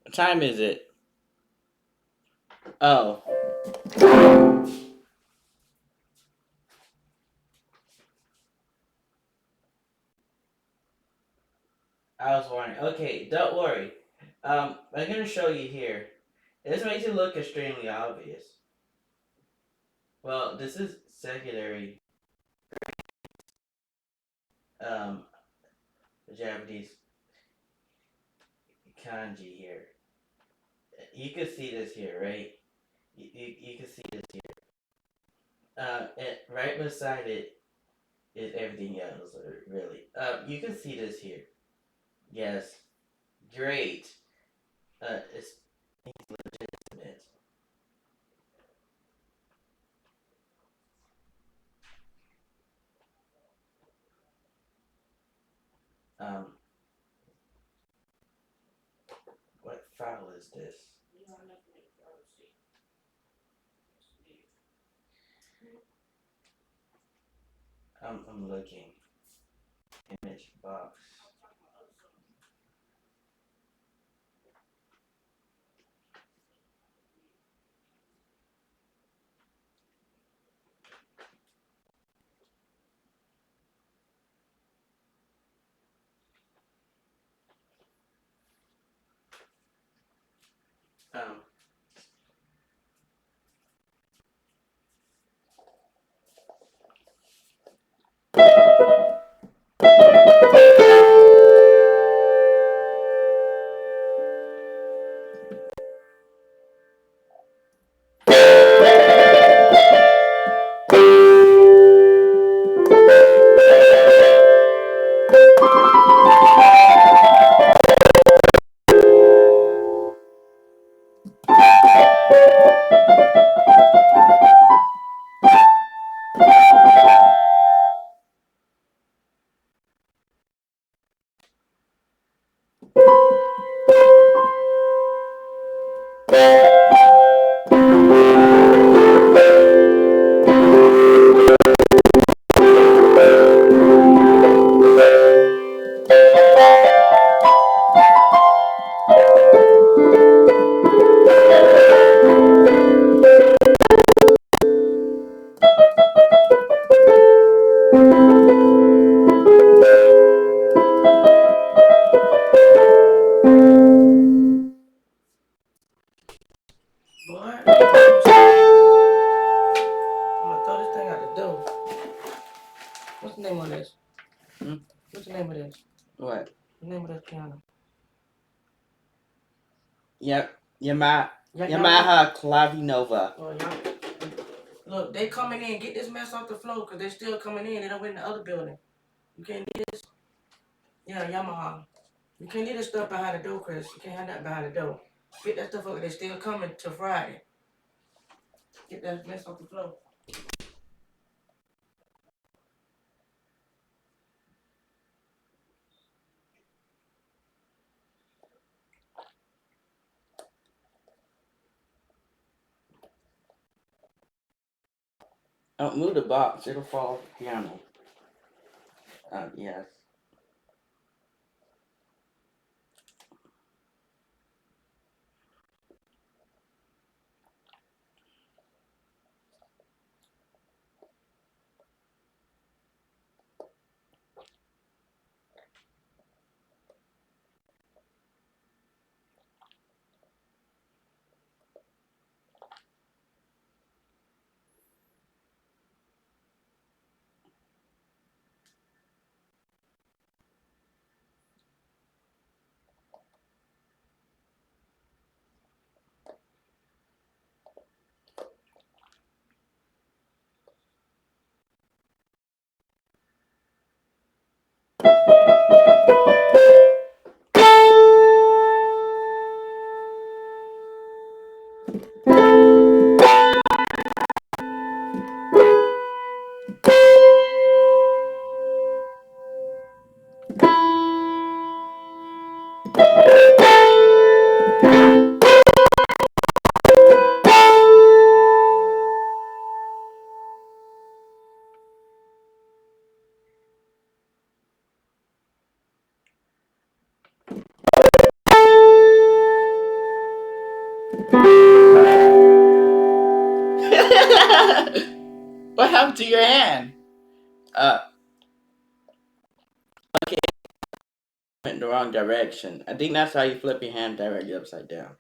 What time is it? Oh. I was wondering. Okay, don't worry. I'm gonna show you here. This makes it look extremely obvious. Well, this is secondary um Japanese kanji here. You can see this here, right? You can see this here. Right beside it is everything else, really. You can see this here. Yes, great. It's legitimate. Um, what file is this? I'm looking. Image box. Um, Boy, I'm gonna throw this thing out the door. What's the name of this? What's the name of this? what? The name of this piano? Yep. Yamaha Clavinova. Oh, y'all. Look, they coming in. Get this mess off the floor because they still coming in. They don't went in the other building. You can't leave this. Yeah, Yamaha. You can't leave this stuff behind the door, Chris. You can't have that behind the door. Get that stuff up. They still coming till Friday. Get that mess off the floor. Don't move the box. It'll fall off the piano. Yes. What happened to your hand? Okay, went in the wrong direction. I think that's how you flip your hand directly upside down.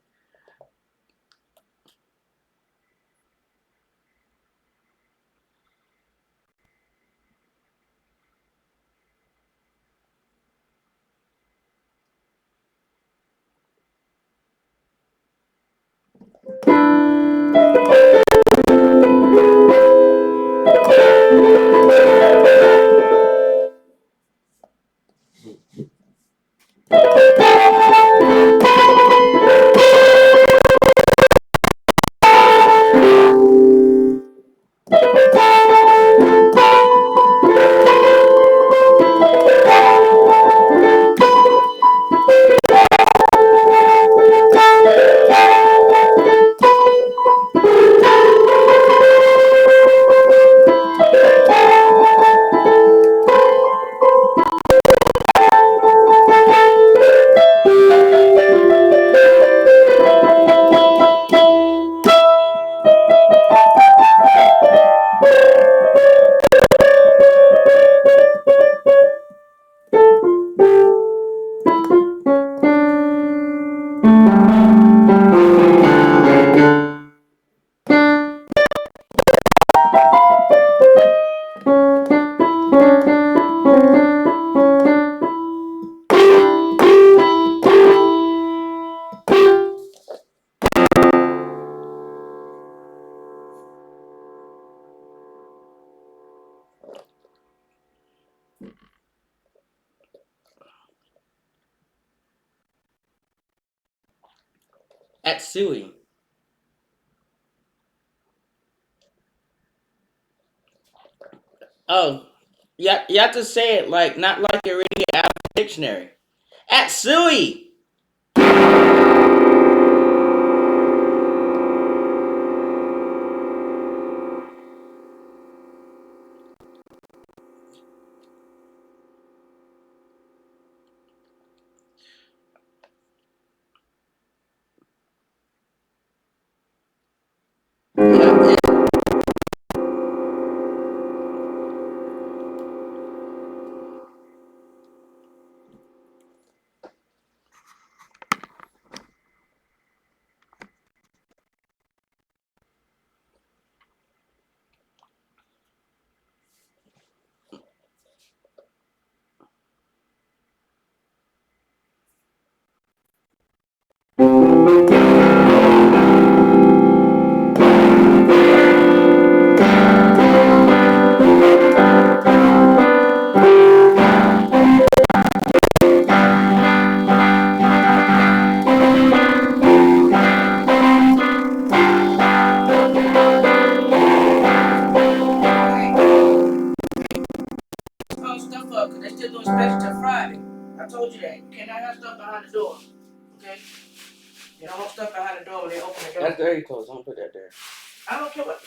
At Suey. Oh, yeah, you have to say it like not like you're reading it out of the dictionary. At Suey. Yeah, Stuff up because they still doing special till Friday. I told you that. You cannot have stuff behind the door. Okay? You don't want stuff behind the door when they open the door. that's dirty clothes. Don't put that there. I don't care what.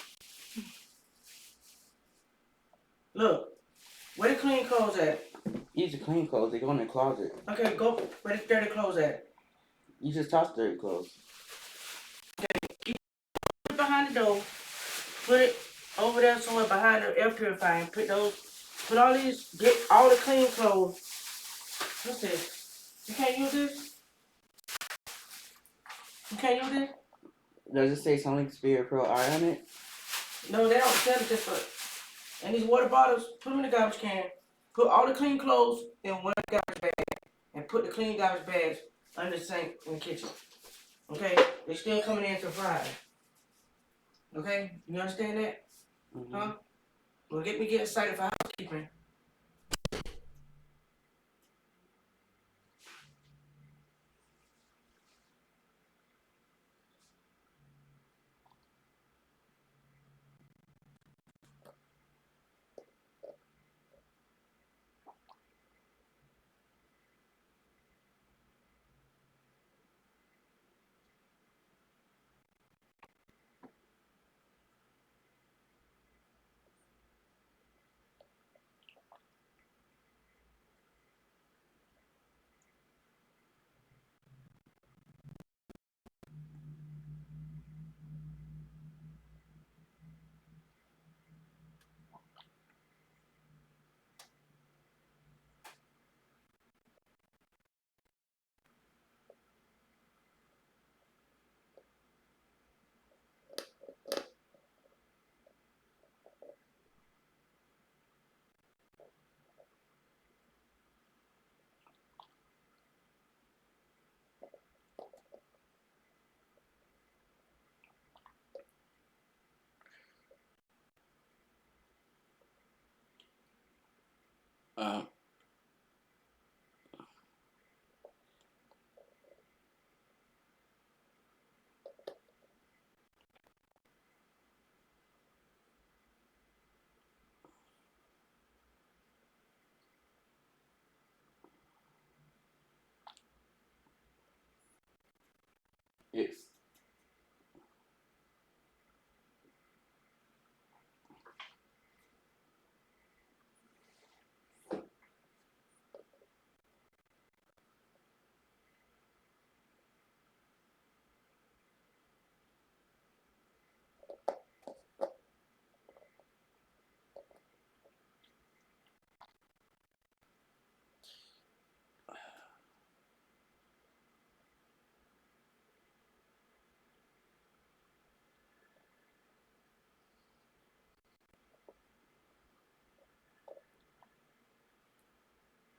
Look, where the clean clothes at? Use the clean clothes. They go in the closet. Okay, go where the dirty clothes at? You just toss dirty clothes. Put it behind the door. Put it over there somewhere behind the air purifier. Put all these, get all the clean clothes. What's this? You can't use this? You can't use this? Does it say something Spirit Pro Eye on it? No, they don't sell it just for. And these water bottles, put them in the garbage can. Put all the clean clothes in one garbage bag. And put the clean garbage bags under the sink in the kitchen. Okay? They're still coming in till Friday. Okay? You understand that? Mm-hmm. Huh? Well, get excited for housekeeping. Um, it's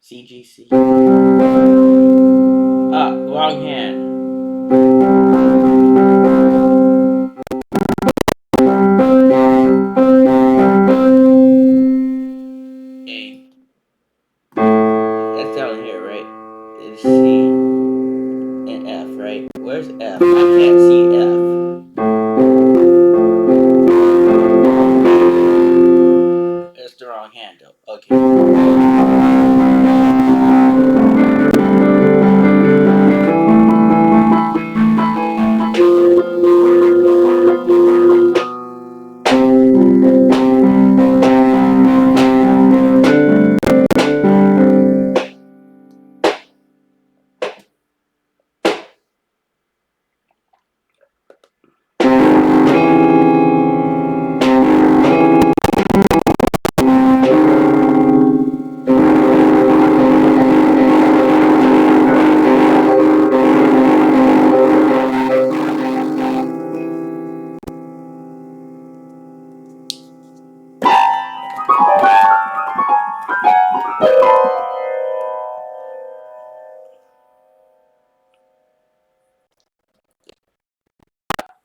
CGC. Ah, wrong hand. A. That's down here, right? It's C and F, right? Where's F? I can't see F. It's the wrong hand, though. Okay.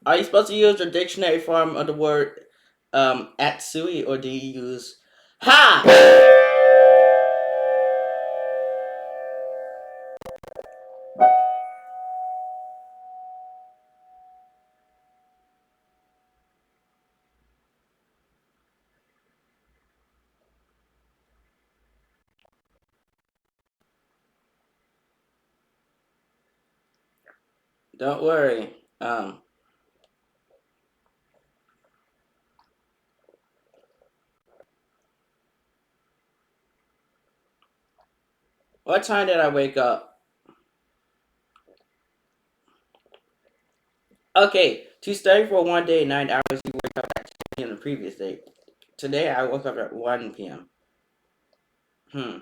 Are you supposed to use the dictionary form of the word Atsui, or do you use ha? Don't worry. What time did I wake up? Okay, to study for one day, 9 hours. You wake up at 2 p.m. the previous day. Today I woke up at 1 p.m. Hmm.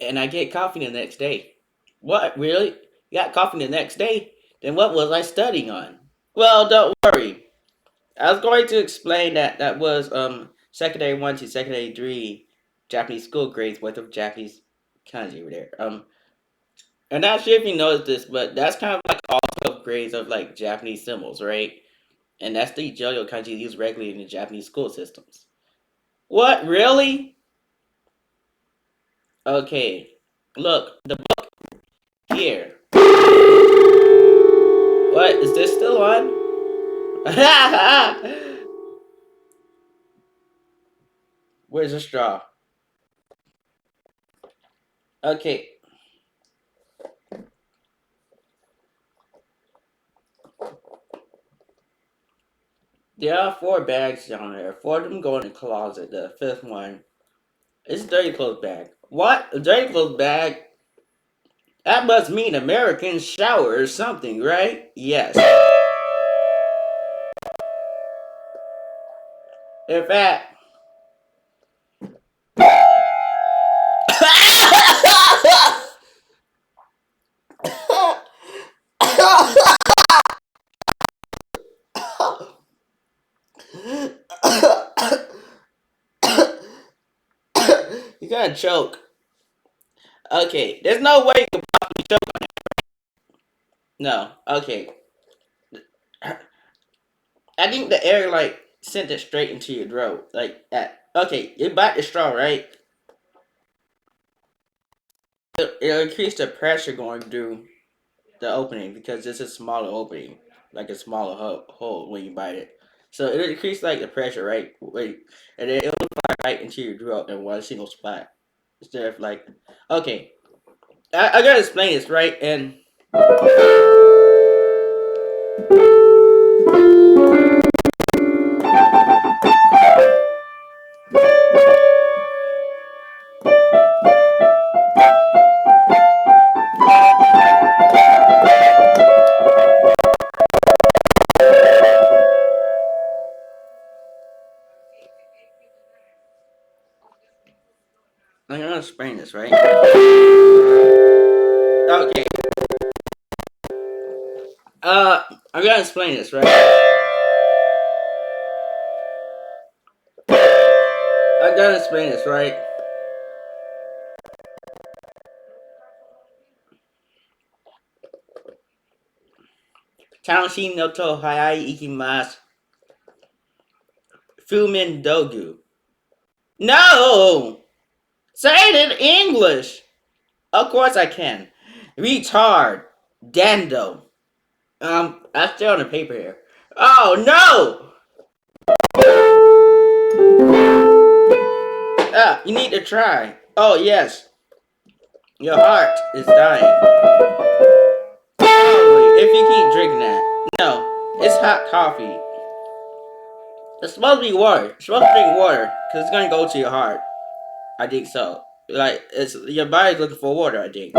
And I get coffee the next day. What? Really? You got coffee the next day? Then what was I studying on? Well, don't worry. I was going to explain that was secondary 1 to secondary 3 Japanese school grades worth of Japanese kanji over there. I'm not sure if you noticed this, but that's kind of like all 12 grades of like Japanese symbols, right? And that's the Joyo kanji used regularly in the Japanese school systems. What? Really? Okay. Look, the book here. What? Is this still on? Where's the straw? Okay. There are 4 bags down there. 4 of them go in the closet. The 5th one is a dirty clothes bag. What? A dirty clothes bag? That must mean American shower or something, right? Yes. In fact, you gotta choke. Okay, there's no way you can possibly choke. No. Okay. I think the air like sent it straight into your throat. Like that. Okay, you bite the straw, right? It'll increase the pressure going through the opening because it's a smaller opening, like a smaller hole when you bite it. So it'll increase like the pressure, right? Wait, and then it'll fly right into your throat in one single spot instead of like, okay, I gotta explain this, right? And I'm gonna explain this, right? Okay, I'm gonna explain this, right? I gotta explain this, right? 楽しいのと早い行きます。Fumin Dogu. No! Say it in English! Of course I can. Retard. Dando. That's still on the paper here. Oh no! You need to try. Oh yes. Your heart is dying. Probably, if you keep drinking that. No, it's hot coffee. It's supposed to be water. You're supposed to drink water, because it's gonna go to your heart. I think so. Like, it's your body's looking for water, I think.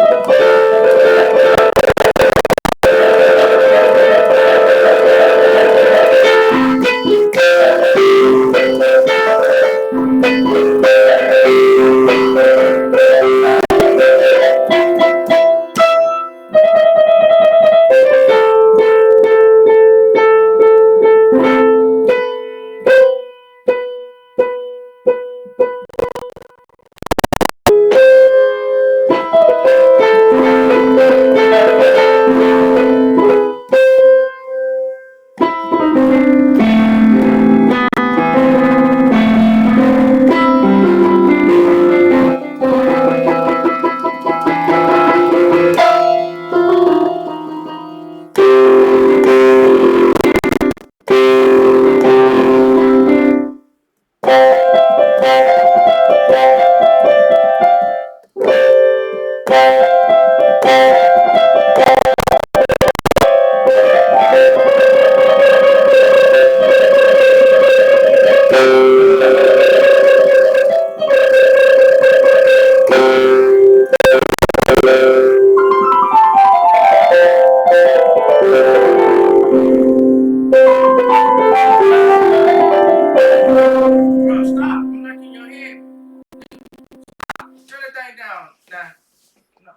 Bro, stop. I'm not in your head. Turn the thing down. Nah. No.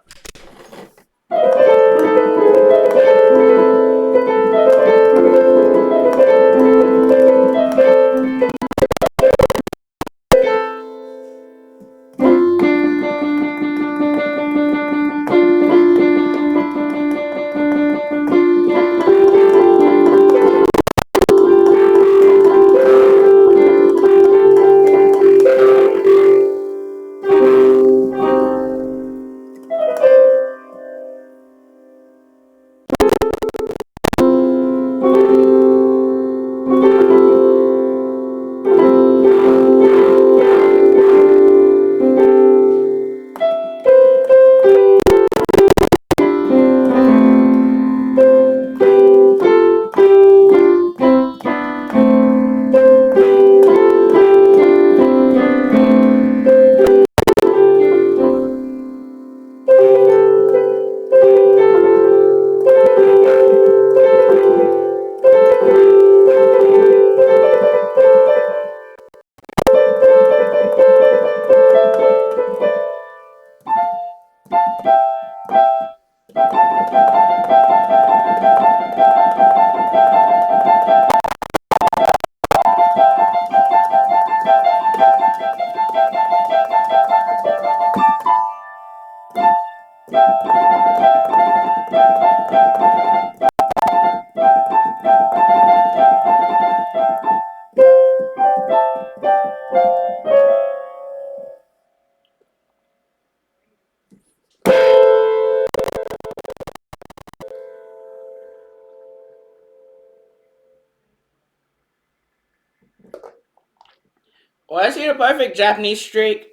Well, I see the perfect Japanese streak.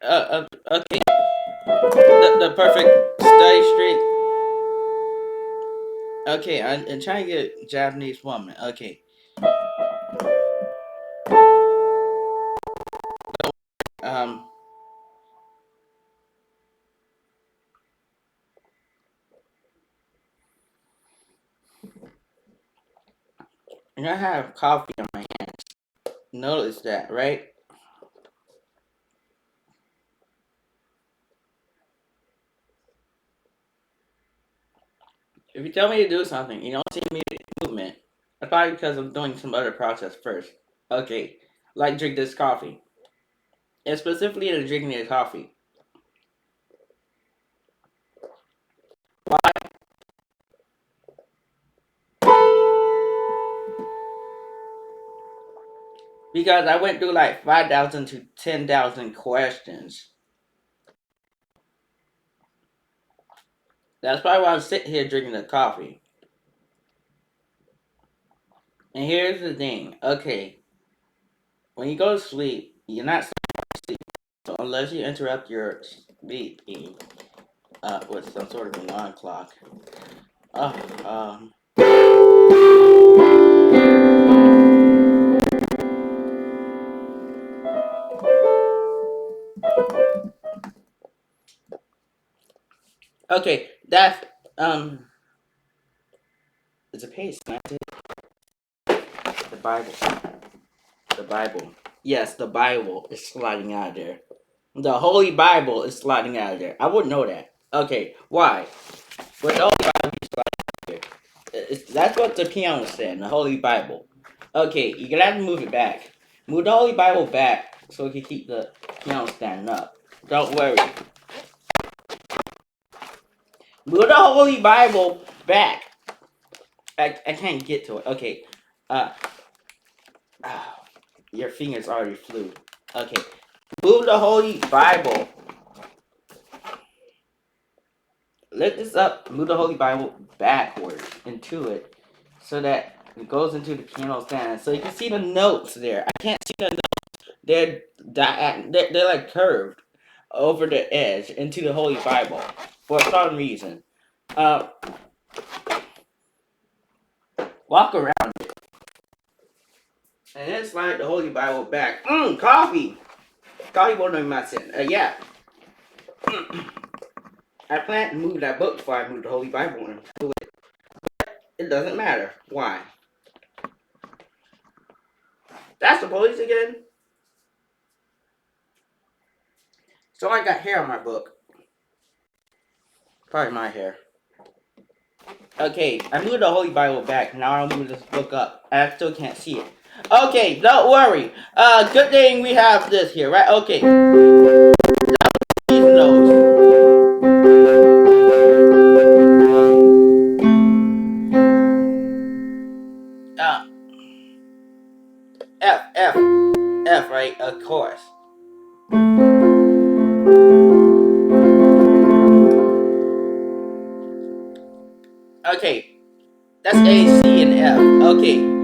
Okay, the perfect study streak. Okay, I'm trying to get a Japanese woman. Okay, um, and I have coffee on my hands. Notice that, right? If you tell me to do something, you don't see immediate movement. That's probably because I'm doing some other process first. Okay, like drink this coffee. And specifically in drinking this coffee. Why? Because I went through like 5,000 to 10,000 questions. That's probably why I'm sitting here drinking the coffee. And here's the thing. Okay, when you go to sleep, you're not sleep. So unless you interrupt your sleeping with some sort of alarm clock. Uh, um, okay, that's it's a page. The Bible. The Bible. Yes, the Bible is sliding out of there. The Holy Bible is sliding out of there. I wouldn't know that. Okay, why? But the Holy Bible is sliding out of there. That's what the piano said, the Holy Bible. Okay, you're gonna have to move it back. Move the Holy Bible back so we can keep the piano standing up. Don't worry. Move the Holy Bible back. I can't get to it. Okay. Uh, your fingers already flew. Okay. Move the Holy Bible. Lift this up. Move the Holy Bible backwards into it so that it goes into the piano stand. So you can see the notes there. I can't see the notes. They're like curved over the edge into the Holy Bible for some reason. Uh, walk around it and then slide the Holy Bible back. Coffee. Coffee won't know my sin. Yeah. I plan to move that book before I move the Holy Bible into it. It doesn't matter. Why? That's the police again. So I got hair on my book. Probably my hair. Okay, I moved the Holy Bible back. Now I'll move this book up. I still can't see it. Okay, don't worry. Good thing we have this here, right? Okay. These notes. Uh, F, right? Of course. Okay, that's A, C, and F. Okay.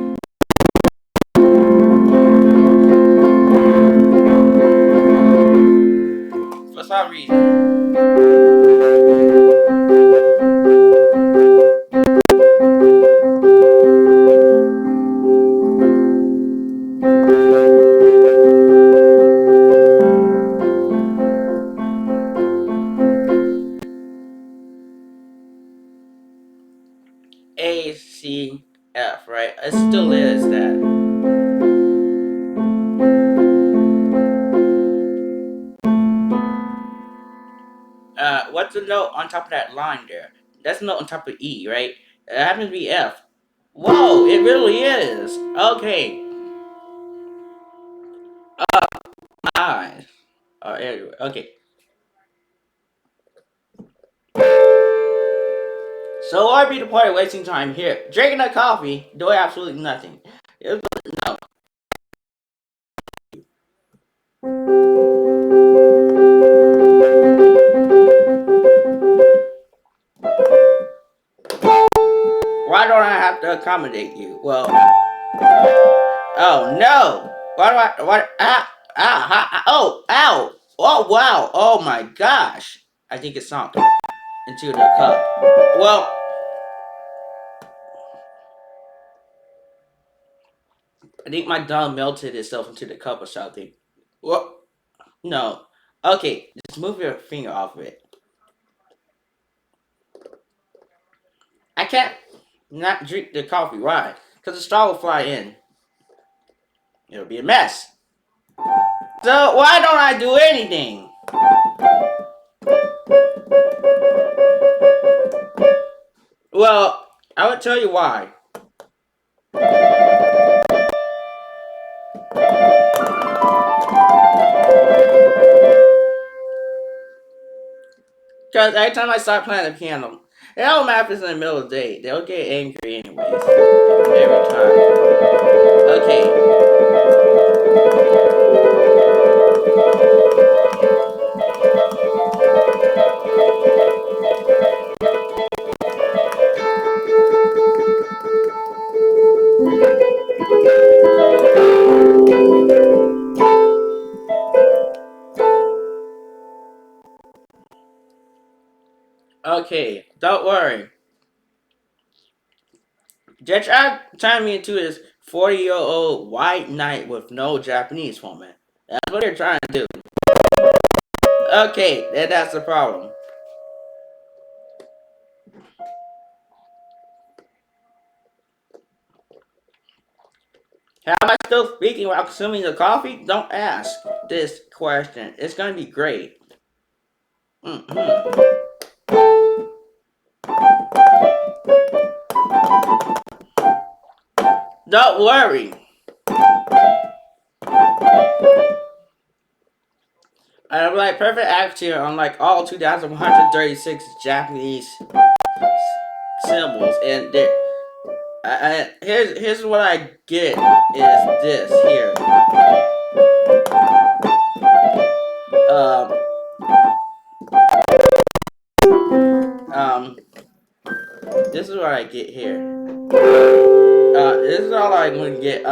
For some reason. A, C, F, right? It still is that. What's the note on top of that line there? That's a note on top of E, right? It happens to be F. Whoa, it really is. Okay. Eyes. Oh, everywhere. Okay. So why be the point of wasting time here? Drinking a coffee, doing absolutely nothing. No. Why don't I have to accommodate you? Well, oh no! Why do I? What? Oh, ow! Oh wow! Oh my gosh! I think it sunk into the cup. Well, I think my tongue melted itself into the cup or something. Well, no. Okay, just move your finger off of it. I can't not drink the coffee. Why? Because the straw will fly in. It'll be a mess. So why don't I do anything? Well, I would tell you why. Because every time I start playing the piano, it don't matter if it's in the middle of the day, they'll get angry anyways. Every time. Okay. Okay, don't worry. Just try to turn me into this 40-year-old white knight with no Japanese woman. That's what they're trying to do. Okay, that's the problem. How am I still speaking while consuming the coffee? Don't ask this question. It's gonna be great. Mm-hmm. Don't worry. I have like perfect accent on like all 2,136 Japanese symbols, and here's what I get is this here. Um, um, this is what I get here. This is all I'm gonna get.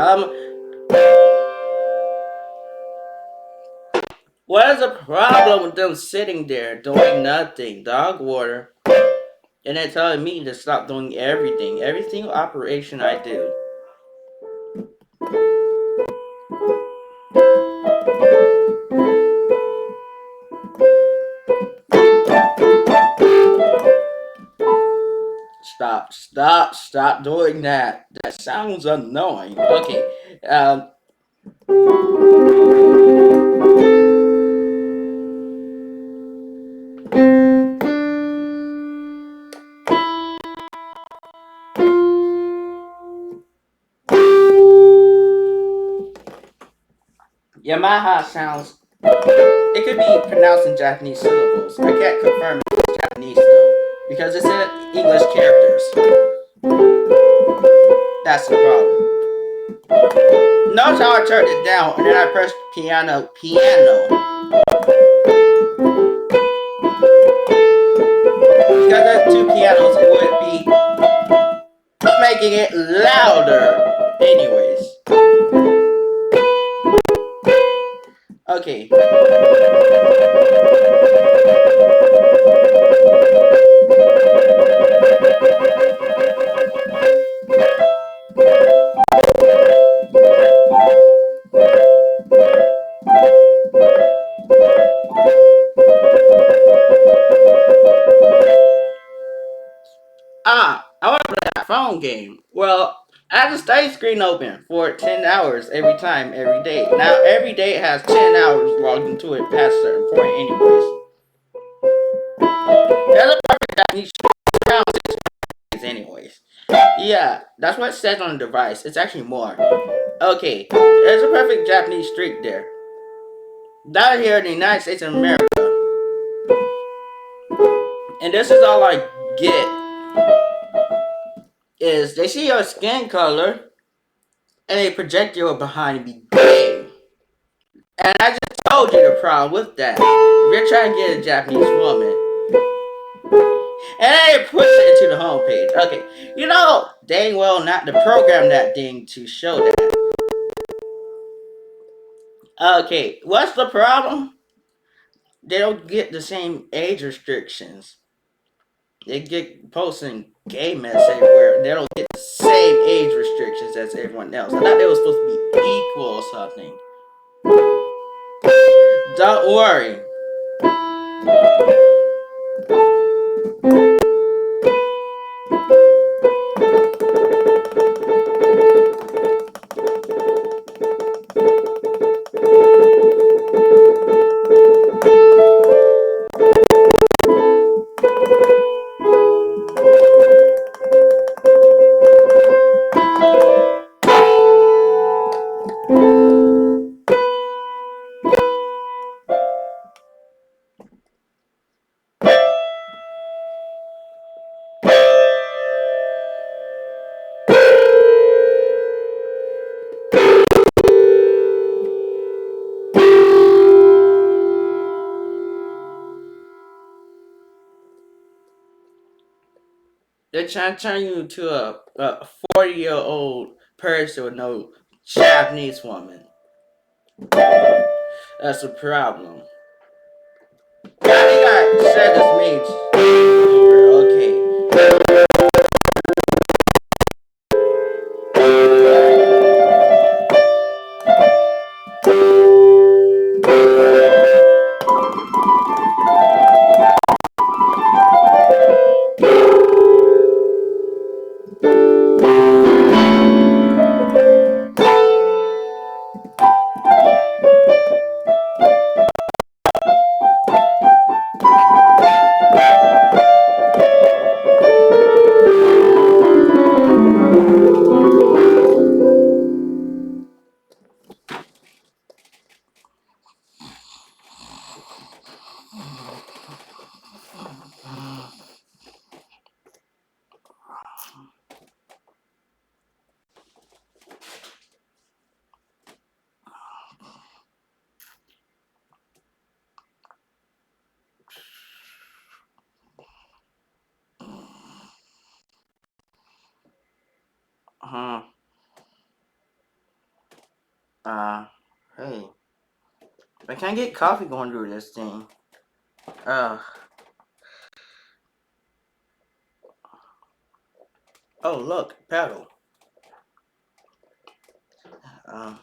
What is the problem with them sitting there doing nothing? Dog water. And they're telling me to stop doing everything. Every single operation I do. Stop doing that. That sounds annoying. Okay. Yamaha sounds. It could be pronounced in Japanese syllables. I can't confirm if it's Japanese though, because it's in English characters. That's the problem. Notice how I turned it down and then I pressed piano. Because there's two pianos, it would be making it louder. Anyways. Okay. I want to play that phone game. Well, I have the study screen open for 10 hours every time, every day. Now, every day it has 10 hours logged into it past a certain point, anyways. There's a perfect Japanese around 6 days, anyways. Yeah, that's what it says on the device. It's actually more. Okay, there's a perfect Japanese streak there. Down here in the United States of America. And this is all I get. is they see your skin color and they project you behind to be gay. And I just told you the problem with that. If you're trying to get a Japanese woman, and they push it into the homepage. Okay, you know dang well not to program that thing to show that. Okay, what's the problem? They don't get the same age restrictions. They get posting gay mess everywhere. They don't get the same age restrictions as everyone else. I thought they were supposed to be equal or something. Don't worry. They're trying to turn you into a 40-year-old person with no Japanese woman. That's a problem. I think I said this made okay. Uh, uh, hey, I can't get coffee going through this thing. Uh, oh look, pedal. Um,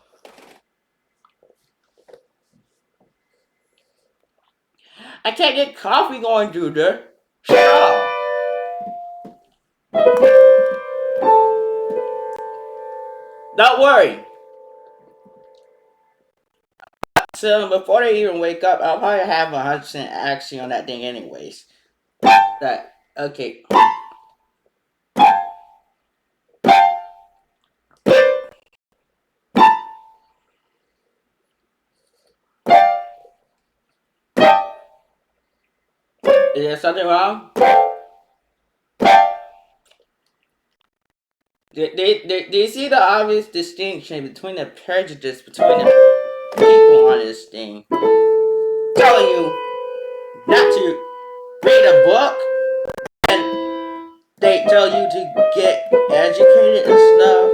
I can't get coffee going through there. Stop. Don't worry. So before they even wake up, I'll probably have 100% action on that thing anyways. That okay. Is there something wrong? Do you see the obvious distinction between the prejudice between the people on this thing? Telling you not to read a book and they tell you to get educated and stuff.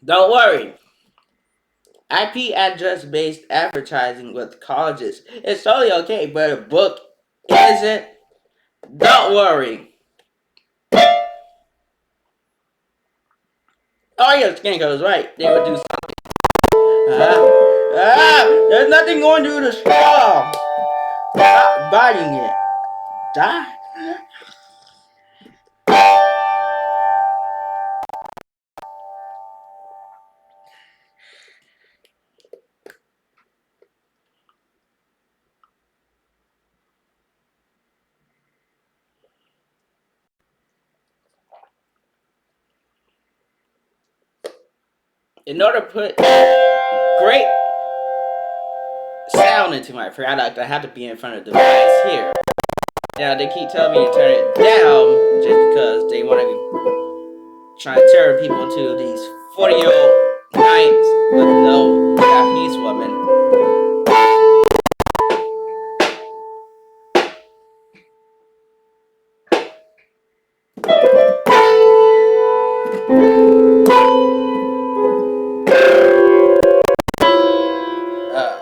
Don't worry. IP address based advertising with colleges is totally okay, but a book isn't. Don't worry. Oh, your skin goes right. They would do something. There's nothing going through the straw. Stop biting it. Die. In order to put great sound into my prayer, I have to be in front of the device here. Yeah, they keep telling me to turn it down just because they want to try to turn people into these 40-year-old knights with no Japanese woman. Uh,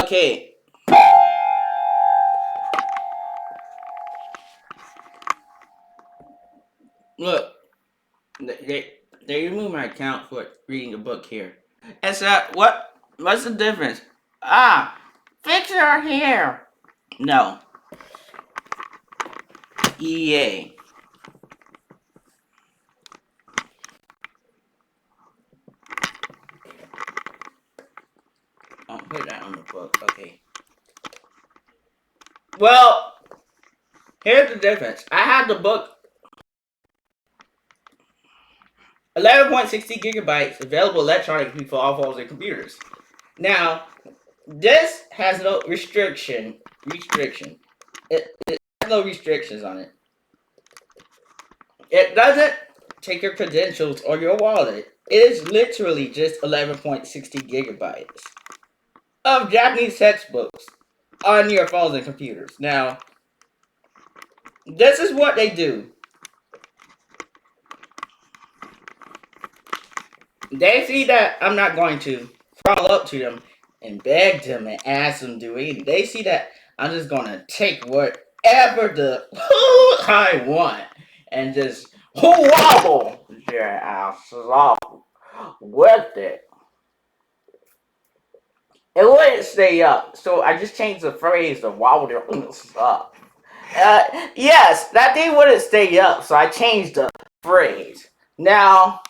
okay, look, they removed my account for reading a book here. And so, what's the difference? Ah, fix your hair. No, EA. Oh, put that on the book. Okay. Well, here's the difference. I have the book 11.60 gigabytes available electronically for all phones and computers. Now, this has no restriction. It has no restrictions on it. It doesn't take your credentials or your wallet. It is literally just 11.60 gigabytes of Japanese textbooks on your phones and computers. Now, this is what they do. They see that I'm not going to crawl up to them and beg them and ask them to do anything. They see that I'm just gonna take whatever the I want and just wobble their asses off with it. It wouldn't stay up, so I just changed the phrase to wobble their asses up. Yes, that thing wouldn't stay up, so I changed the phrase. Now,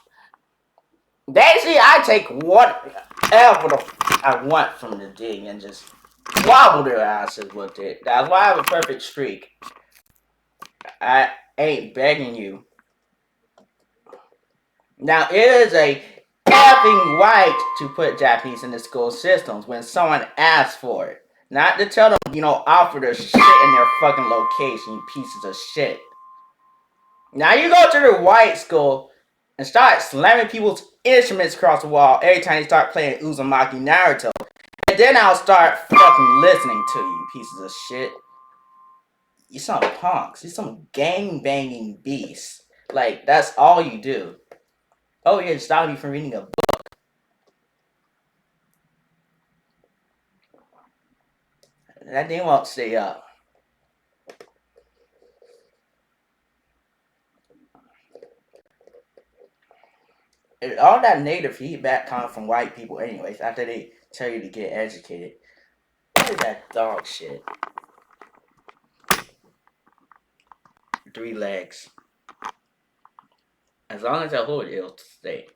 they see I take whatever I want from the thing and just wobble their asses with it. That's why I have a perfect streak. I ain't begging you. Now, it is a effing right to put Japanese in the school systems when someone asks for it. Not to tell them, offer their shit in their fucking location, you pieces of shit. Now you go to the white school and start slamming people's instruments across the wall every time they start playing Uzumaki Naruto. And then I'll start fucking listening to you, pieces of shit. You some punks. You some gang banging beasts. Like, that's all you do. Oh yeah, stop me from reading a book. That thing won't stay up. And all that negative feedback comes from white people anyways, after they tell you to get educated. What is that dog shit? 3 legs. As long as I hold it, it'll stay.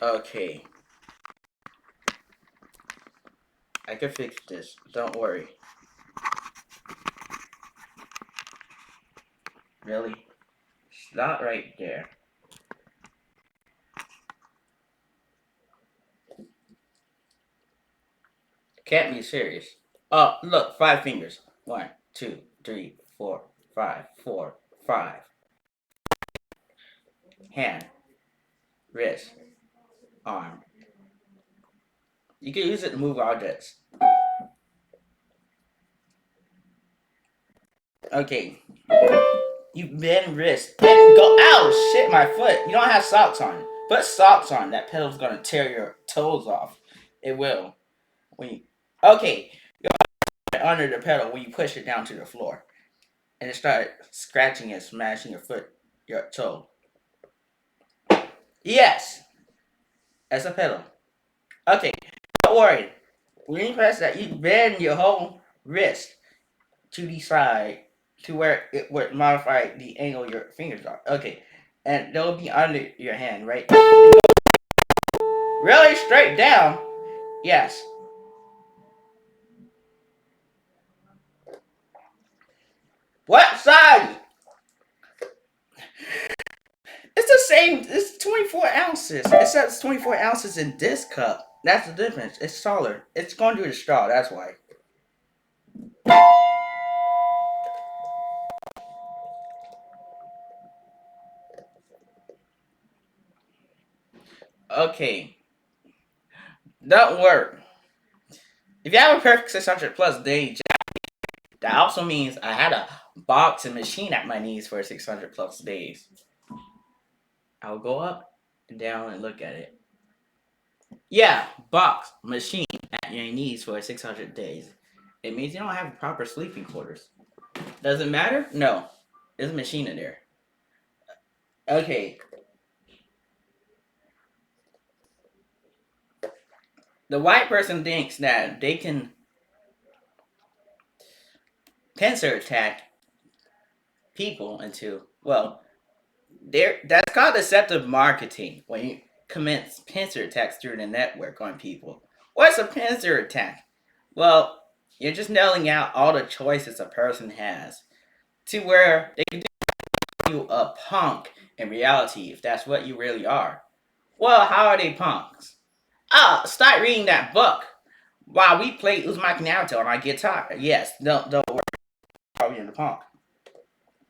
Okay, I can fix this. Don't worry. Really? It's not right there. Can't be serious. Oh, look, 5 fingers. One, two, three, four, five, 4, 5. Hand, wrist, arm. You can use it to move objects. Okay, you bend wrist. Bend, go. Ow, shit, my foot. You don't have socks on. Put socks on. That pedal's gonna tear your toes off. It will. When you, okay, you're under the pedal when you push it down to the floor. And it start scratching and smashing your foot, your toe. Yes, that's a pedal. Okay, don't worry. When you press that, you bend your whole wrist to the side to where it would modify the angle your fingers are. Okay, and they'll be under your hand, right? Really straight down. Yes. What size? It's the same. It's 24 ounces. It says 24 ounces in this cup. That's the difference. It's taller. It's going through the straw. That's why. Okay. Don't worry. If you have a perfect 600 plus day, that also means I had a boxing machine at my knees for 600 plus days. I'll go up and down and look at it. Yeah, box machine at your knees for 600 days. It means you don't have proper sleeping quarters. Does it matter? No. There's a machine in there. Okay. The white person thinks that they can pincer attack people into, well, that's called deceptive marketing when you commence pincer attacks through the network on people. What's a pincer attack? Well, you're just nailing out all the choices a person has to where they can do you a punk in reality if that's what you really are. Well, how are they punks? Start reading that book while we play Uzumaki Naruto on my guitar. Yes, don't worry about being the punk.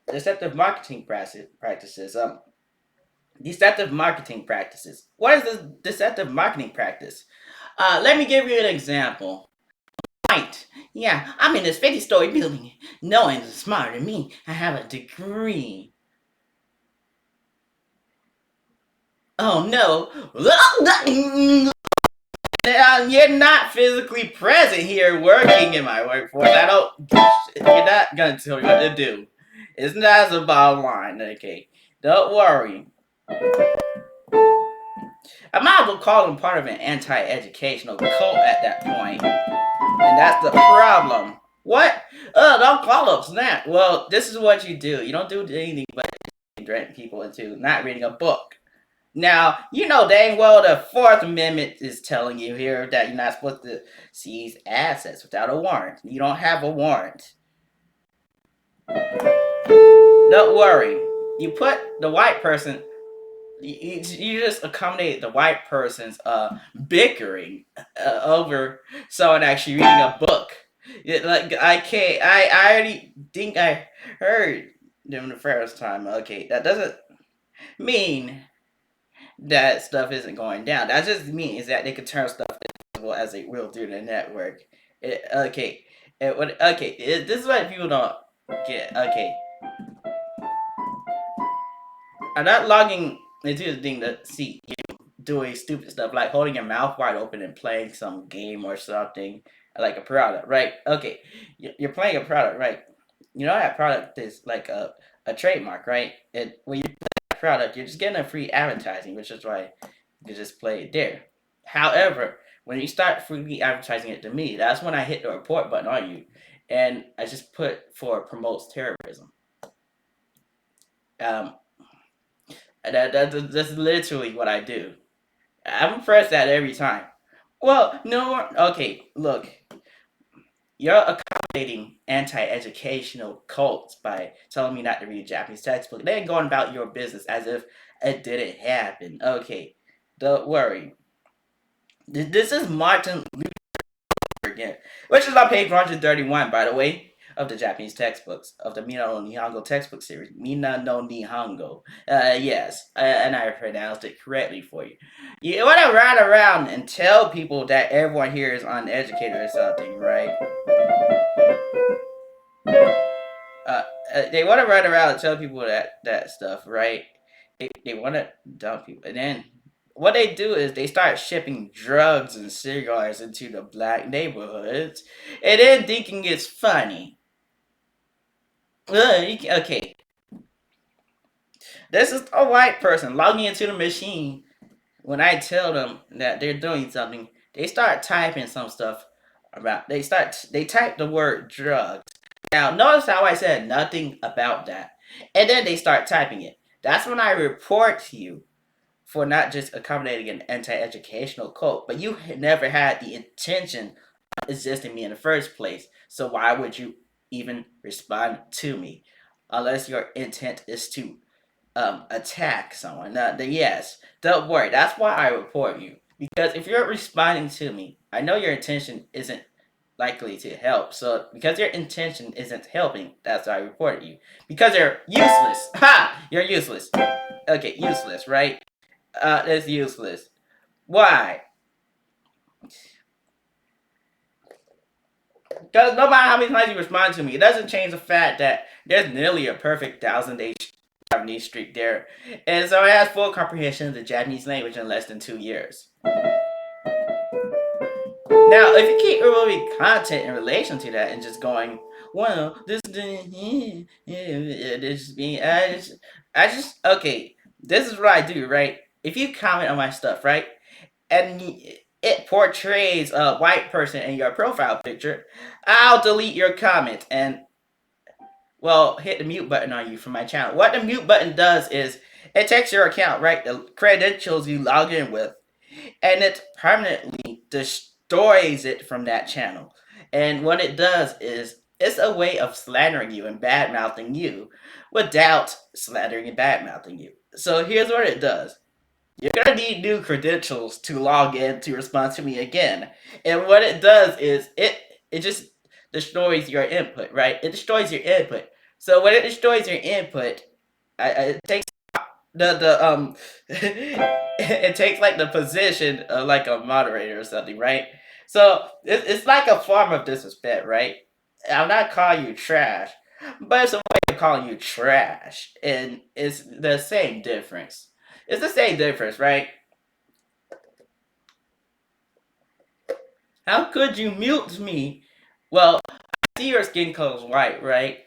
Deceptive marketing practices. Deceptive marketing practices. What is this deceptive marketing practice? Let me give you an example. Right. Yeah, I'm in this 50-story building. No one's smarter than me. I have a degree. Oh no. You're not physically present here working in my workforce. You're not gonna tell me what to do. It's not the bottom line, okay? Don't worry. I might as well call them part of an anti-educational cult at that point. And that's the problem. What? Don't call up snap. Well, this is what you do. You don't do anything but drain people into not reading a book. Now, you know dang well the Fourth Amendment is telling you here that you're not supposed to seize assets without a warrant. You don't have a warrant. Don't worry. You put the white person, you just accommodate the white person's bickering over someone actually reading a book. Like I can't. I already think I heard them the first time. Okay, that doesn't mean that stuff isn't going down. That just means that they can turn stuff invisible as they will through the network. Okay, this is what people don't get. Okay, I'm not logging into the thing to see you doing stupid stuff like holding your mouth wide open and playing some game or something like a product, right? Okay, you're playing a product, right? You know that product is like a trademark, right? When you play that product, you're just getting a free advertising, which is why you just play it there. However, when you start freely advertising it to me, that's when I hit the report button on you, and I just put for promotes terrorism. Um, that's literally what I do. I'm impressed at every time. Well, no, okay, look, you're accommodating anti-educational cults by telling me not to read a Japanese textbook. Then going about your business as if it didn't happen. Okay, don't worry. This is Martin again, which is on page 131, by the way, of the Japanese textbooks, of the Mina no Nihongo textbook series. Mina no Nihongo. Yes, and I pronounced it correctly for you. You want to run around and tell people that everyone here is uneducated or something, right? Uh, they want to run around and tell people that stuff, right? They want to dump people, and then what they do is they start shipping drugs and cigars into the black neighborhoods, and then thinking it's funny. Okay, this is a white person logging into the machine. When I tell them that they're doing something, they start typing some stuff about. They type the word drugs. Now, notice how I said nothing about that, and then they start typing it. That's when I report to you for not just accommodating an anti-educational cult, but you never had the intention of existing me in the first place. So why would you even respond to me, unless your intent is to attack someone? Yes, don't worry. That's why I report you. Because if you're responding to me, I know your intention isn't likely to help. So because your intention isn't helping, that's why I reported you. Because you're useless. Ha! You're useless. Okay, useless, right? That's useless. Why? Because no matter how many times you respond to me, it doesn't change the fact that there's nearly a perfect 1,000-day Japanese streak there. And so it has full comprehension of the Japanese language in less than 2 years. Now, if you keep removing content in relation to that and just going, well, this being, okay, this is what I do, right? If you comment on my stuff, right, and it portrays a white person in your profile picture, I'll delete your comment and, well, hit the mute button on you from my channel. What the mute button does is it takes your account, right, the credentials you log in with, and it permanently destroys it from that channel. And what it does is it's a way of slandering you and bad mouthing you without slandering and bad mouthing you. So here's what it does. You're gonna need new credentials to log in to respond to me again. And what it does is it just destroys your input, right? It destroys your input. So when it destroys your input, it takes the it takes like the position of like a moderator or something, right? So it's like a form of disrespect, right? I'm not calling you trash, but it's a way of calling you trash, and it's the same difference. It's the same difference, right? How could you mute me? Well, I see your skin color is white, right?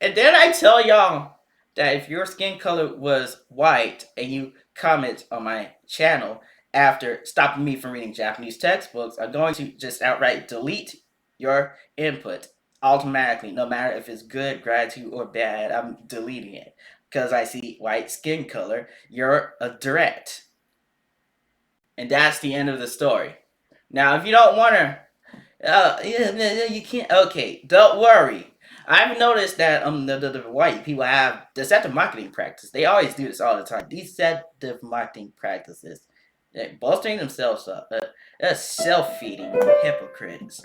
And then I tell y'all that if your skin color was white and you comment on my channel after stopping me from reading Japanese textbooks, I'm going to just outright delete your input automatically, no matter if it's good, gratitude, or bad. I'm deleting it because I see white skin color. You're a threat. And that's the end of the story. Now, if you don't want to, yeah, you can't. Okay, don't worry. I've noticed that the white people have deceptive marketing practice. They always do this all the time. Deceptive marketing practices. They're bolstering themselves up. They're self-feeding hypocrites.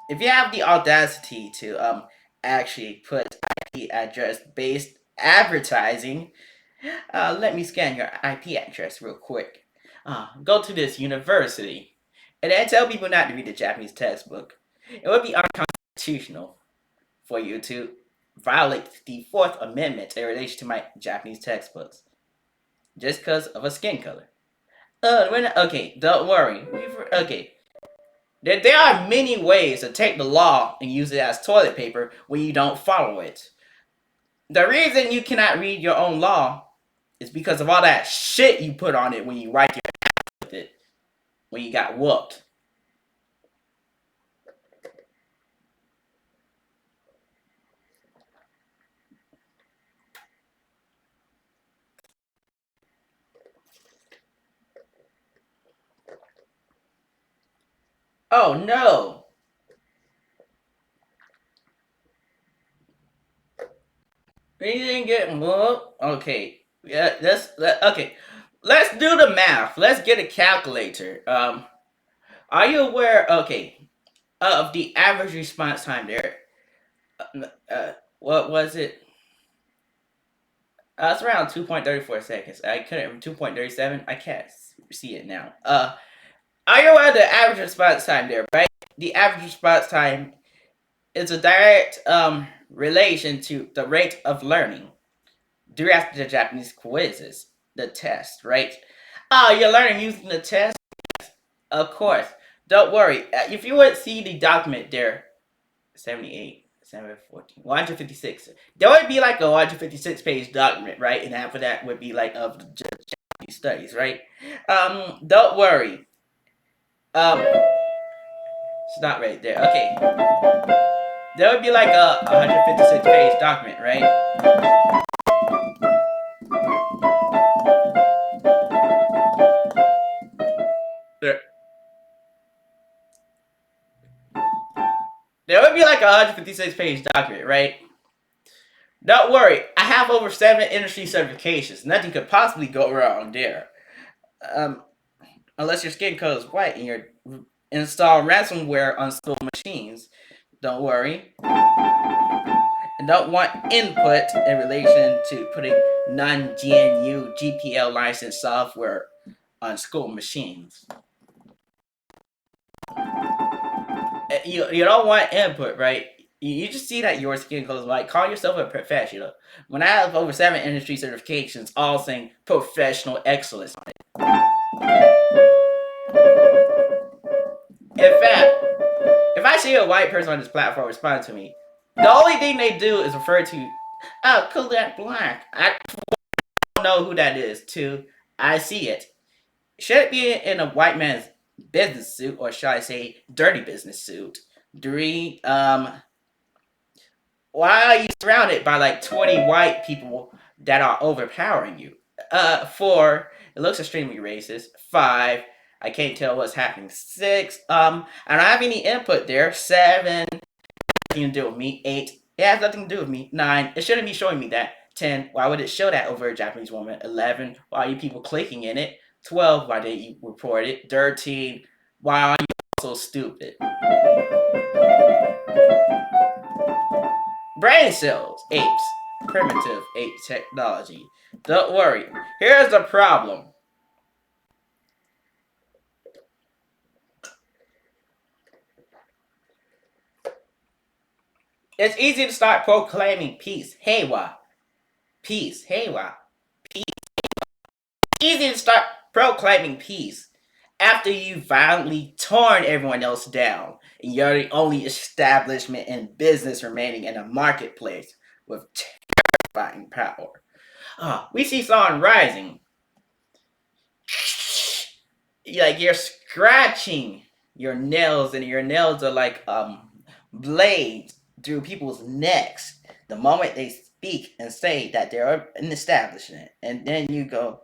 If you have the audacity to actually put IP address based advertising, let me scan your IP address real quick. Go to this university and then tell people not to read the Japanese textbook. It would be unconstitutional for you to violate the Fourth Amendment in relation to my Japanese textbooks just because of a skin color. Okay, don't worry. Okay, there are many ways to take the law and use it as toilet paper when you don't follow it. The reason you cannot read your own law is because of all that shit you put on it when you write your with it when you got whooped. Oh no. Anything get moved? Okay. Yeah, okay. Let's do the math. Let's get a calculator. Are you aware, okay, of the average response time there? What was it? It's around 2.34 seconds. I couldn't 2.37. I can't see it now. Are you aware of the average response time there, right? The average response time is a direct relation to the rate of learning during the Japanese quizzes, the test, right? You're learning using the test, of course. Don't worry. If you would see the document there, 78, 714, 156. There would be like a 156-page document, right? And after that would be like of the Japanese studies, right? Don't worry. It's not right there. Okay. There would be like a 156-page document, right? There, there would be like a 156-page document, right? Don't worry, I have over 7 industry certifications. Nothing could possibly go wrong there. Um, Unless your skin color is white and you're install ransomware on school machines. Don't worry. And don't want input in relation to putting non-GNU GPL licensed software on school machines. You don't want input, right? You just see that your skin color is white. Call yourself a professional. When I have over 7 industry certifications, all saying professional excellence on it. In fact, if I see a white person on this platform respond to me, the only thing they do is refer to, oh, Kodak Black. I don't know who that is. Two, I see it. Should it be in a white man's business suit, or should I say dirty business suit? Three, why are you surrounded by like 20 white people that are overpowering you? Four, it looks extremely racist. Five, I can't tell what's happening. Six, I don't have any input there. Seven, nothing to do with me. Eight, it has nothing to do with me. Nine, it shouldn't be showing me that. 10, why would it show that over a Japanese woman? 11, why are you people clicking in it? 12, why didn't you report it? 13, why are you so stupid? Brain cells, apes, primitive ape technology. Don't worry, here's the problem. It's easy to start proclaiming peace, heiwa, peace, heiwa, peace. Easy to start proclaiming peace after you've violently torn everyone else down and you're the only establishment in business remaining in a marketplace with terrifying power. We see someone rising. Like you're scratching your nails, and your nails are like blades through people's necks the moment they speak and say that they're an establishment. And then you go,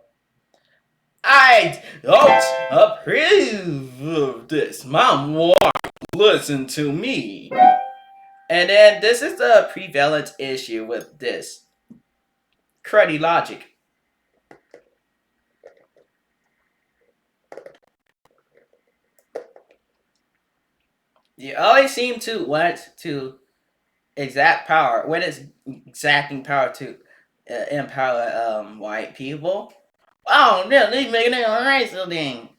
I don't approve of this. My wife, listen to me. And then this is the prevalent issue with this cruddy logic. You always seem to want to exact power when it's exacting power to empower white people. Oh no, they making it alright, so then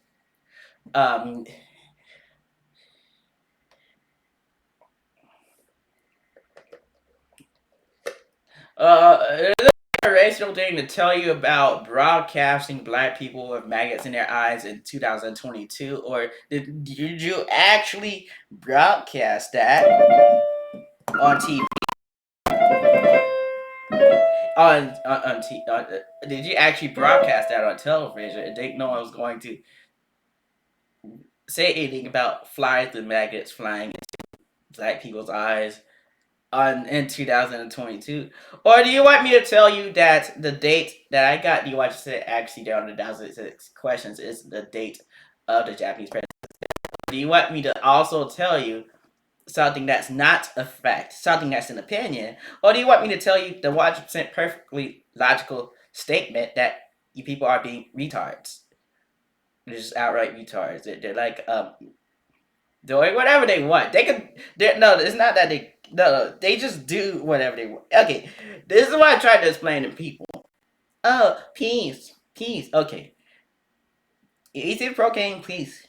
um is a racial thing to tell you about broadcasting black people with maggots in their eyes in 2022, or did you actually broadcast that on TV? Did you actually broadcast that on television and think no one was going to say anything about flies and maggots flying into black people's eyes in 2022? Or do you want me to tell you that the date that I got you watch it actually down to 2006 questions is the date of the Japanese president do you want me to also tell you something that's not a fact, something that's an opinion, or do you want me to tell you the 100% perfectly logical statement that you people are being retards? They're just outright retards. They're like doing whatever they want. They could. No, it's not that they. No, they just do whatever they want. Okay, this is what I tried to explain to people. Oh, peace, peace. Okay, eat the cocaine, please.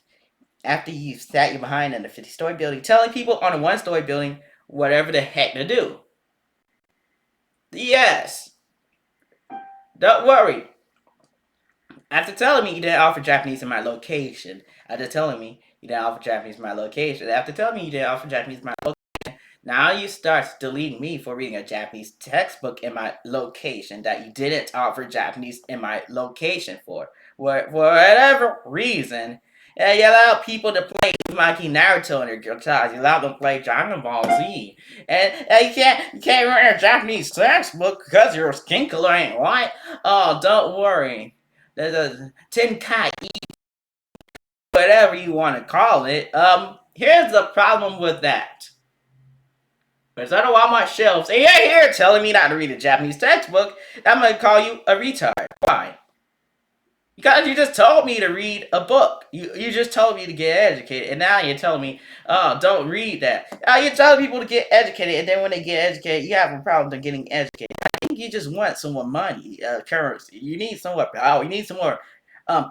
After you sat your behind in a 50-story building, telling people on a 1-story building whatever the heck to do. Yes, don't worry. After telling me you didn't offer Japanese in my location, after telling me you didn't offer Japanese in my location, after telling me you didn't offer Japanese in my location, now you start deleting me for reading a Japanese textbook in my location that you didn't offer Japanese in my location for whatever reason. And you allow people to play Uzumaki Naruto in your guitars. You allow them to play Dragon Ball Z. And you can't read a Japanese textbook because your skin color ain't white. Oh, don't worry. There's a Tenkai, whatever you want to call it. Here's the problem with that. Because I don't want my shelves, and you're here telling me not to read a Japanese textbook, I'm going to call you a retard. Why? Because you just told me to read a book. You just told me to get educated, and now you're telling me, oh, don't read that. You're telling people to get educated, and then when they get educated, you have a problem with getting educated. I think you just want some more money, currency. You need some more power. You need some more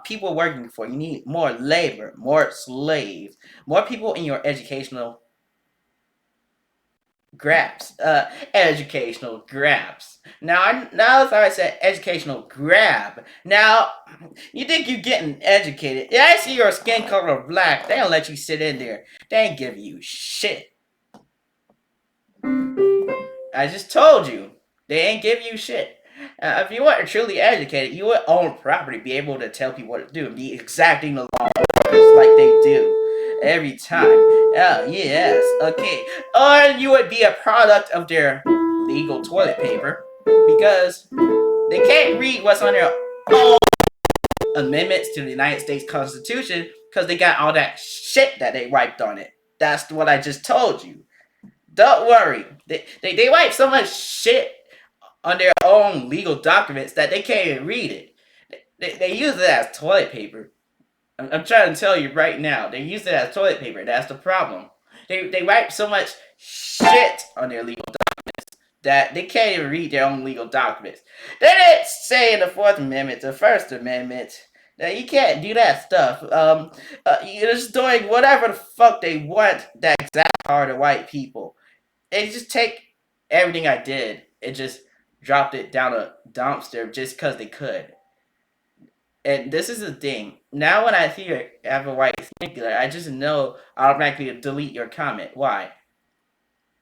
people working for you. You need more labor, more slaves, more people in your educational grabs, educational grabs. Now as I said, educational grab. Now, you think you're getting educated? Yeah, I see your skin color black. They don't let you sit in there. They ain't give you shit. I just told you, they ain't give you shit. If you weren't truly educated, you would own property, be able to tell people what to do, and be exacting the law like they do every time. Oh, yes, okay. Or you would be a product of their legal toilet paper because they can't read what's on their own amendments to the United States Constitution because they got all that shit that they wiped on it. That's what I just told you. Don't worry. They wipe so much shit on their own legal documents that they can't even read it. They use it as toilet paper. I'm trying to tell you right now. They use it as toilet paper. That's the problem. They write so much shit on their legal documents that they can't even read their own legal documents. They didn't say in the Fourth Amendment, the First Amendment, that you can't do that stuff. You're just doing whatever the fuck they want that exact hard to white people. They just take everything I did and just dropped it down a dumpster just because they could. And this is the thing. Now when I see you have a white singular, I just know automatically delete your comment. Why?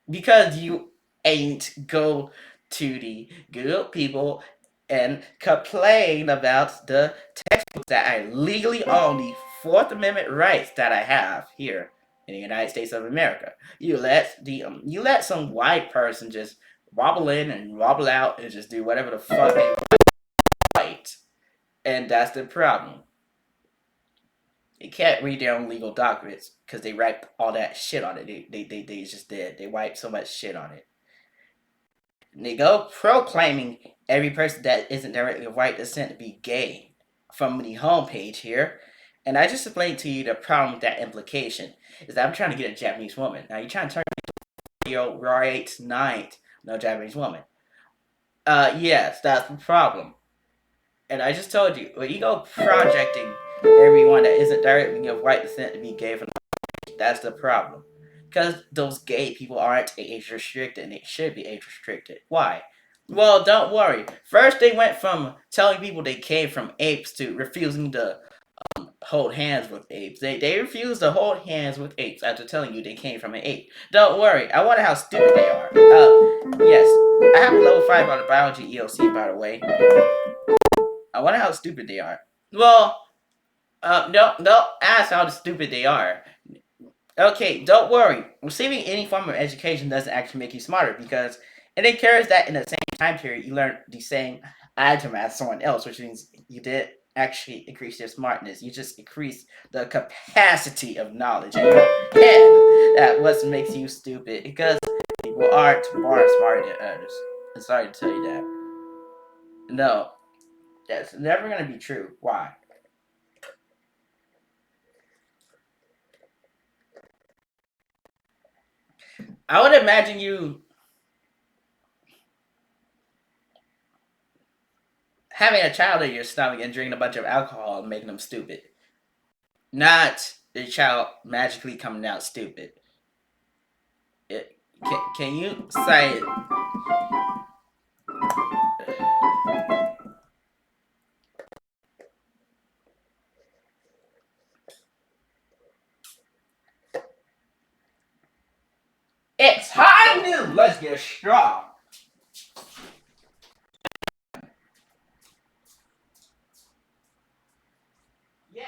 Because you ain't go to the good people and complain about the textbooks that I legally own, the Fourth Amendment rights that I have here in the United States of America. You let some white person just wobble in and wobble out and just do whatever the fuck they want. And that's the problem. They can't read their own legal documents because they write all that shit on it. They just did. They wiped so much shit on it. And they go proclaiming every person that isn't directly of white descent to be gay from the homepage here. And I just explained to you the problem with that implication is that I'm trying to get a Japanese woman. Now you're trying to turn me into a right night, no Japanese woman. Yes, that's the problem. And I just told you, when you go projecting everyone that isn't directly of white descent to be gay from the that's the problem. Because those gay people aren't age restricted and they should be age restricted. Why? Well, don't worry. First, they went from telling people they came from apes to refusing to hold hands with apes. They refused to hold hands with apes after telling you they came from an ape. Don't worry. I wonder how stupid they are. Yes. I have a level 5 on the biology EOC, by the way. I wonder how stupid they are. Well, don't ask how stupid they are. Okay, don't worry. Receiving any form of education doesn't actually make you smarter because it occurs that in the same time period you learn the same item as someone else, which means you did actually increase your smartness. You just increase the capacity of knowledge in your head. That what makes you stupid because people aren't more smarter than others. I'm sorry to tell you that. No, that's never gonna be true. Why? I would imagine you having a child in your stomach and drinking a bunch of alcohol and making them stupid. Not the child magically coming out stupid. Can you say it's high noon? Let's get strong. Yes.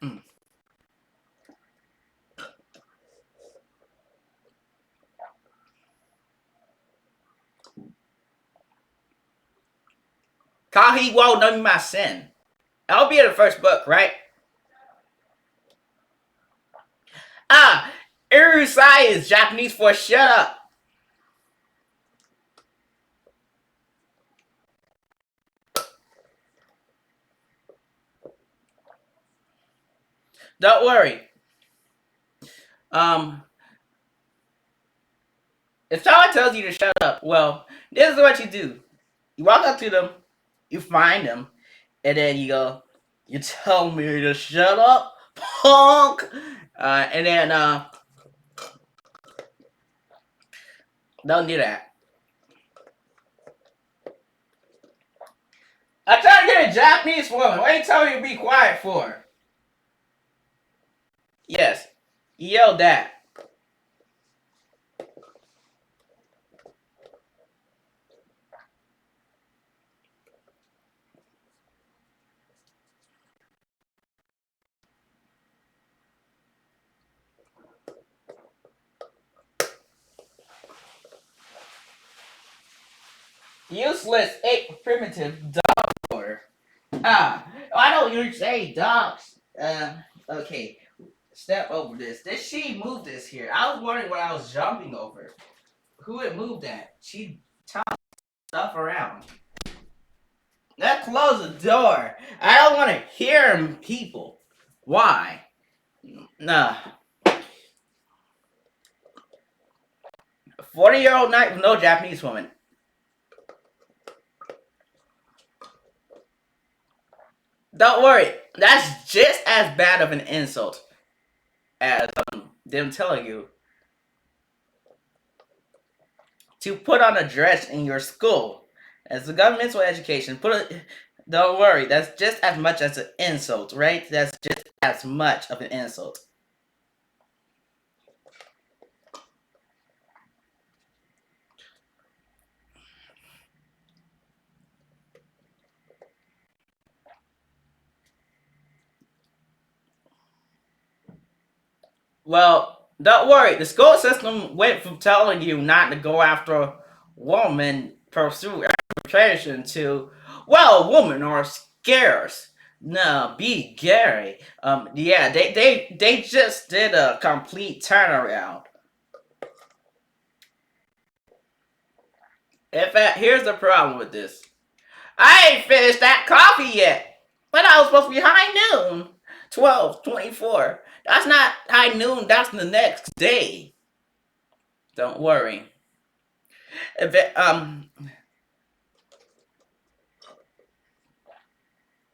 Mm. Kahi won't know me my sin. That'll be in the first book, right? Ah, Irusai is Japanese for shut up. Don't worry. Um, if someone tells you to shut up, well, this is what you do. You walk up to them, you find them, and then you go, "You tell me to shut up, punk." And then don't do that. I try to get a Japanese woman. What are you telling me to be quiet for? Yes, you yelled that. Useless ape primitive dog. I don't usually say dogs. Okay. Step over this. Did she move this here? I was wondering what I was jumping over. Who had moved that? She tossed stuff around. Let's close the door. I don't want to hear people. Why? Nah. 40-year-old knight with no Japanese woman. Don't worry. That's just as bad of an insult as them telling you to put on a dress in your school. As a governmental education, don't worry, that's just as much as an insult, right? That's just as much of an insult. Well, don't worry. The school system went from telling you not to go after women, pursue arbitration to, well, women are scarce. No, be Gary. Yeah, they just did a complete turnaround. In fact, here's the problem with this. I ain't finished that coffee yet. But I was supposed to be high noon. 12:24. That's not high noon, that's the next day. Don't worry. If it,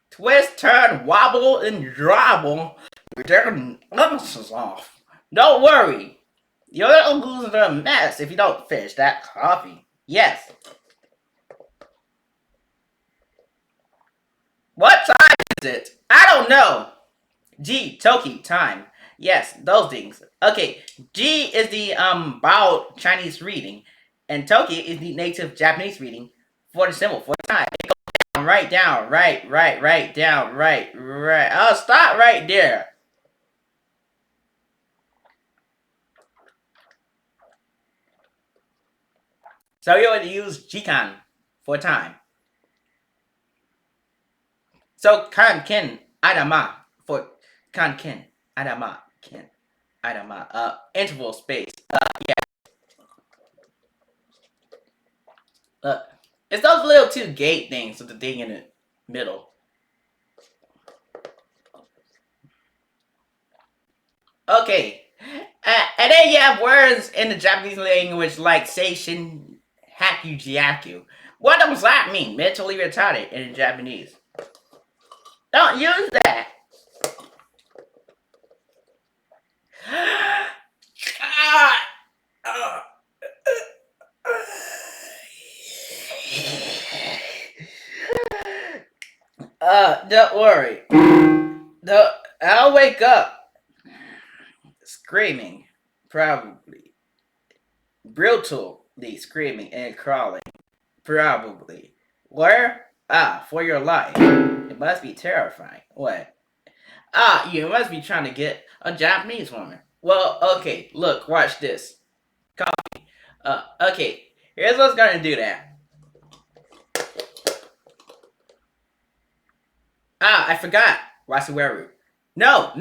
twist, turn, wobble, and drobble. Their numbers off. Don't worry. Your little goose are a mess if you don't finish that coffee. Yes. What time? is it? I don't know. G, Toki, time. Yes, those things. Okay, G is the Bao Chinese reading, and Toki is the native Japanese reading for the symbol for time. Right down, right down, right. Oh, stop right there. So you would use Jikan for time. So Kanken Adama for Kanken Adama Ken Adama. Interval space. Yeah. Uh, it's those little two gate things with the thing in the middle. Okay. And then you have words in the Japanese language like Seishin Haku Jiaku. What does that mean? Mentally retarded in Japanese. Don't use that. Don't worry. I'll wake up screaming, probably. Brutally screaming and crawling, probably. Where? For your life. It must be terrifying. What? You must be trying to get a Japanese woman. Well, okay, look, watch this. Coffee. Okay, here's what's gonna do that. I forgot. Wasuweru. No!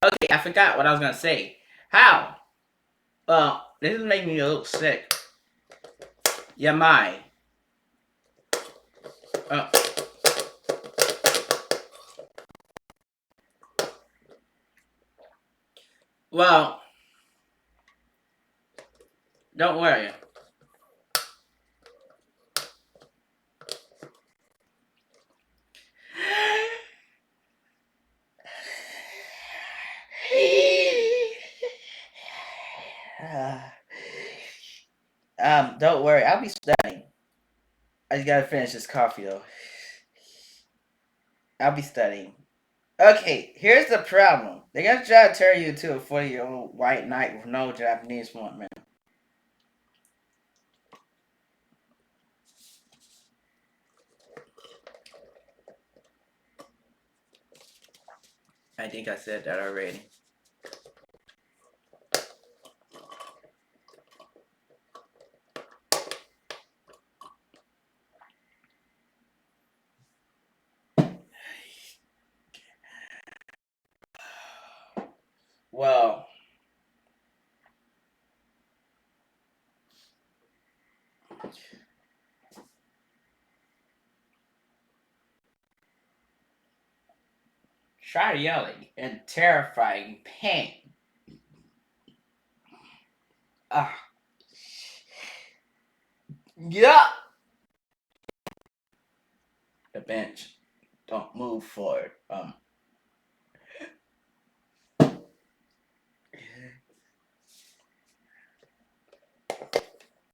Okay, I forgot what I was gonna say. How? Well, this is making me a little sick. Yamai. Uh, well, don't worry. Don't worry. I'll be studying. I just gotta finish this coffee though. I'll be studying. Okay, here's the problem. They're gonna try to turn you into a 40-year-old white knight with no Japanese woman. I think I said that already. Well, try yelling in terrifying pain. Ah, yeah. The bench. Don't move forward.